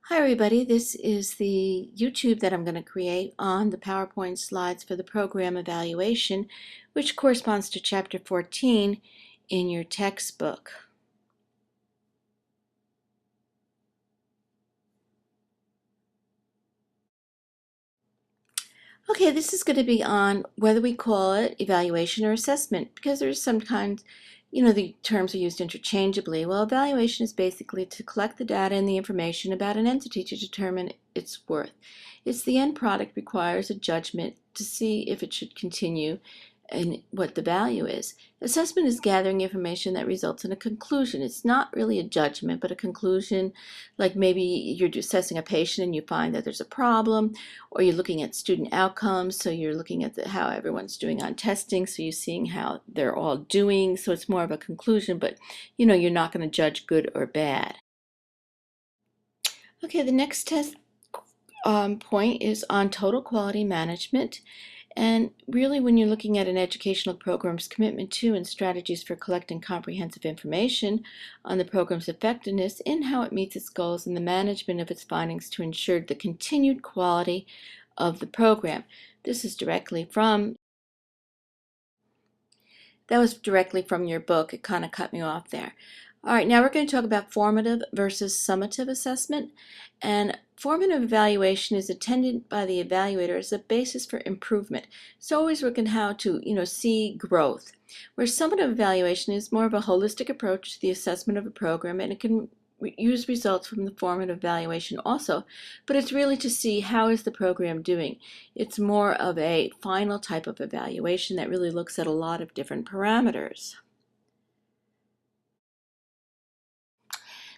Hi everybody, this is the YouTube that I'm going to create on the PowerPoint slides for the program evaluation, which corresponds to Chapter 14 in your textbook. Okay, this is going to be on whether we call it evaluation or assessment, because there's sometimes, the terms are used interchangeably. Well, evaluation is basically to collect the data and the information about an entity to determine its worth. It's the end product requires a judgment to see if it should continue and what the value is. Assessment is gathering information that results in a conclusion. It's not really a judgment, but a conclusion, like maybe you're assessing a patient and you find that there's a problem, or you're looking at student outcomes, so you're looking at how everyone's doing on testing, so you're seeing how they're all doing, so it's more of a conclusion, but you're not going to judge good or bad. Okay, the next test point is on total quality management. And really, when you're looking at an educational program's commitment to and strategies for collecting comprehensive information on the program's effectiveness and how it meets its goals and the management of its findings to ensure the continued quality of the program. This is that was directly from your book. It kind of cut me off there. All right, now we're going to talk about formative versus summative assessment. And formative evaluation is intended by the evaluator as a basis for improvement. So always looking how to, see growth. Where summative evaluation is more of a holistic approach to the assessment of a program, and it can use results from the formative evaluation also, but it's really to see how is the program doing. It's more of a final type of evaluation that really looks at a lot of different parameters.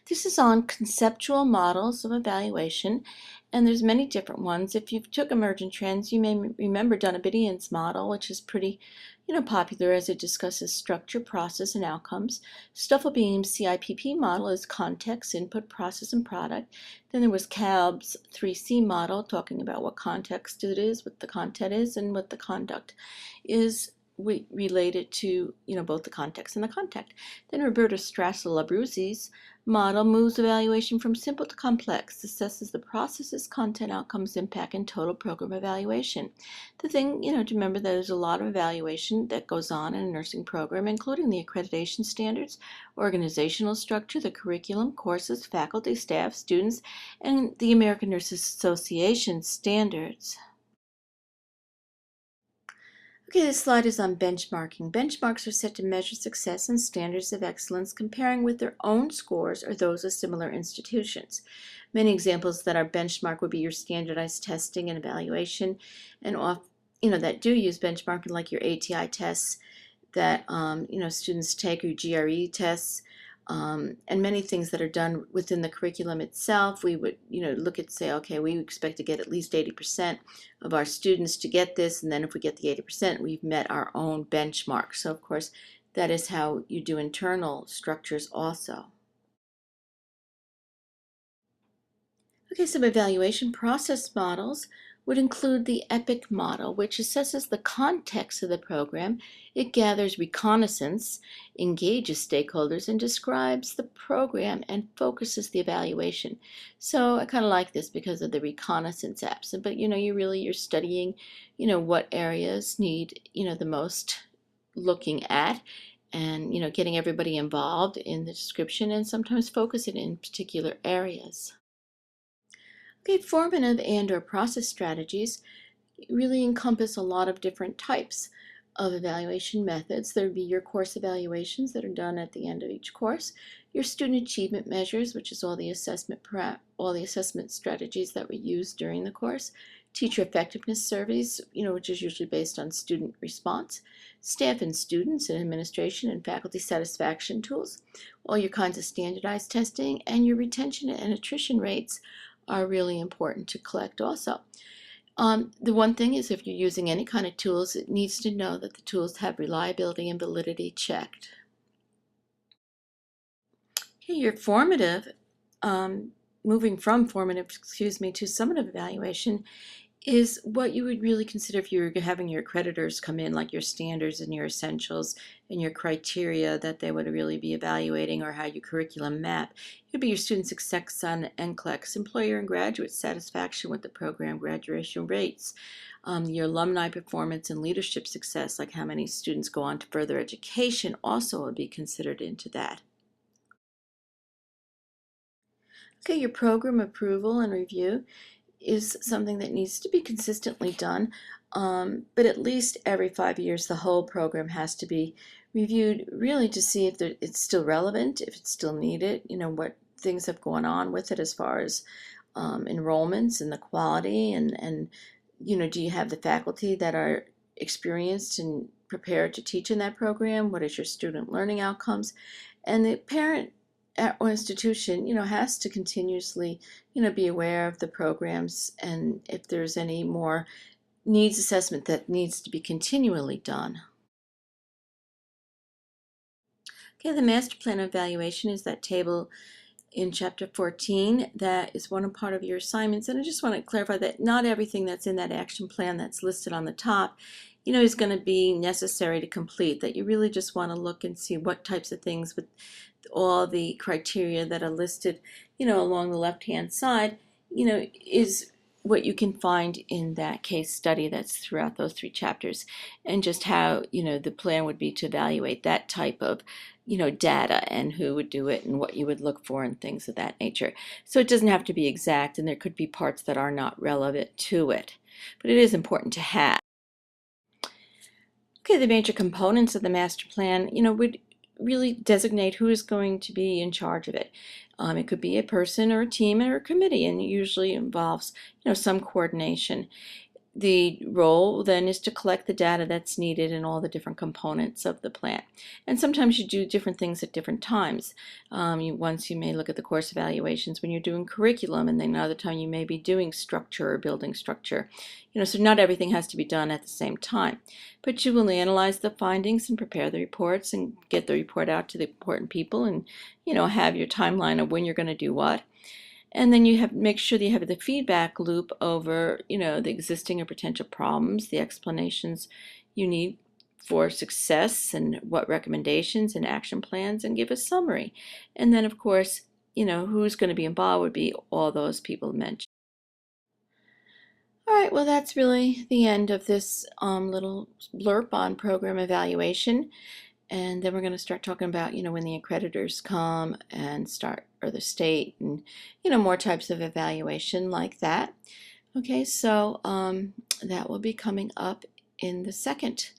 This is on conceptual models of evaluation, and there's many different ones. If you took emergent trends, you may remember Dunabedian's model, which is pretty, popular as it discusses structure, process, and outcomes. Stufflebeam's CIPP model is context, input, process, and product. Then there was Kalb's 3C model, talking about what context it is, what the content is, and what the conduct is related to, both the context and the content. Then Roberto Strasser-Labruzzi's model moves evaluation from simple to complex, assesses the processes, content, outcomes, impact, and total program evaluation. The thing, to remember that there's a lot of evaluation that goes on in a nursing program, including the accreditation standards, organizational structure, the curriculum, courses, faculty, staff, students, and the American Nurses Association standards. Okay, this slide is on benchmarking. Benchmarks are set to measure success and standards of excellence comparing with their own scores or those of similar institutions. Many examples that are benchmark would be your standardized testing and evaluation, and that do use benchmarking, like your ATI tests that students take, or GRE tests, and many things that are done within the curriculum itself. We would look at, say, okay, we expect to get at least 80% of our students to get this, and then if we get the 80%, we've met our own benchmark. So of course that is how you do internal structures also. Okay, some evaluation process models would include the EPIC model, which assesses the context of the program. It gathers reconnaissance, engages stakeholders, and describes the program and focuses the evaluation. So I kind of like this because of the reconnaissance apps. But you're studying, what areas need, the most looking at, and getting everybody involved in the description, and sometimes focusing in particular areas. Okay, formative and/or process strategies really encompass a lot of different types of evaluation methods. There would be your course evaluations that are done at the end of each course, your student achievement measures, which is all the assessment strategies that we use during the course, teacher effectiveness surveys, which is usually based on student response, staff and students and administration and faculty satisfaction tools, all your kinds of standardized testing, and your retention and attrition rates are really important to collect also. The one thing is, if you're using any kind of tools, it needs to know that the tools have reliability and validity checked. Okay, your moving from formative, to summative evaluation is what you would really consider if you were having your accreditors come in, like your standards and your essentials and your criteria that they would really be evaluating, or how your curriculum map. It would be your student success on NCLEX, employer and graduate satisfaction with the program, graduation rates, your alumni performance and leadership success, like how many students go on to further education, also would be considered into that. Okay, your program approval and review is something that needs to be consistently done, but at least every 5 years the whole program has to be reviewed, really to see if it's still relevant, if it's still needed, what things have gone on with it as far as enrollments and the quality, and do you have the faculty that are experienced and prepared to teach in that program? What is your student learning outcomes? And the parent or institution, has to continuously, be aware of the programs, and if there's any more needs assessment that needs to be continually done. Okay, the master plan evaluation is that table in chapter 14 that is one part of your assignments. And I just want to clarify that not everything that's in that action plan that's listed on the top, is going to be necessary to complete, that you really just want to look and see what types of things with all the criteria that are listed, along the left-hand side, is what you can find in that case study that's throughout those 3 chapters, and just how, the plan would be to evaluate that type of, data, and who would do it and what you would look for and things of that nature. So it doesn't have to be exact, and there could be parts that are not relevant to it, but it is important to have. Okay, the major components of the master plan, would really designate who is going to be in charge of it. It could be a person or a team or a committee, and it usually involves, some coordination. The role then is to collect the data that's needed in all the different components of the plan. And sometimes you do different things at different times. Once you may look at the course evaluations when you're doing curriculum, and then another time you may be doing structure or building structure. So not everything has to be done at the same time. But you will analyze the findings and prepare the reports and get the report out to the important people, and have your timeline of when you're going to do what. And then you make sure that you have the feedback loop over, the existing or potential problems, the explanations you need for success, and what recommendations and action plans, and give a summary. And then, of course, who's going to be involved would be all those people mentioned. All right, well, that's really the end of this little blurb on program evaluation. And then we're going to start talking about, when the accreditors come and start, or the state, and, more types of evaluation like that. Okay, so that will be coming up in the second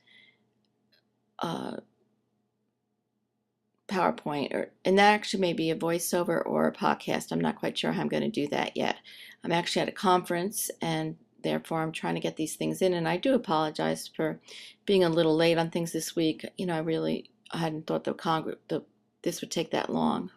PowerPoint, and that actually may be a voiceover or a podcast. I'm not quite sure how I'm going to do that yet. I'm actually at a conference, and therefore I'm trying to get these things in, and I do apologize for being a little late on things this week. I hadn't thought this would take that long.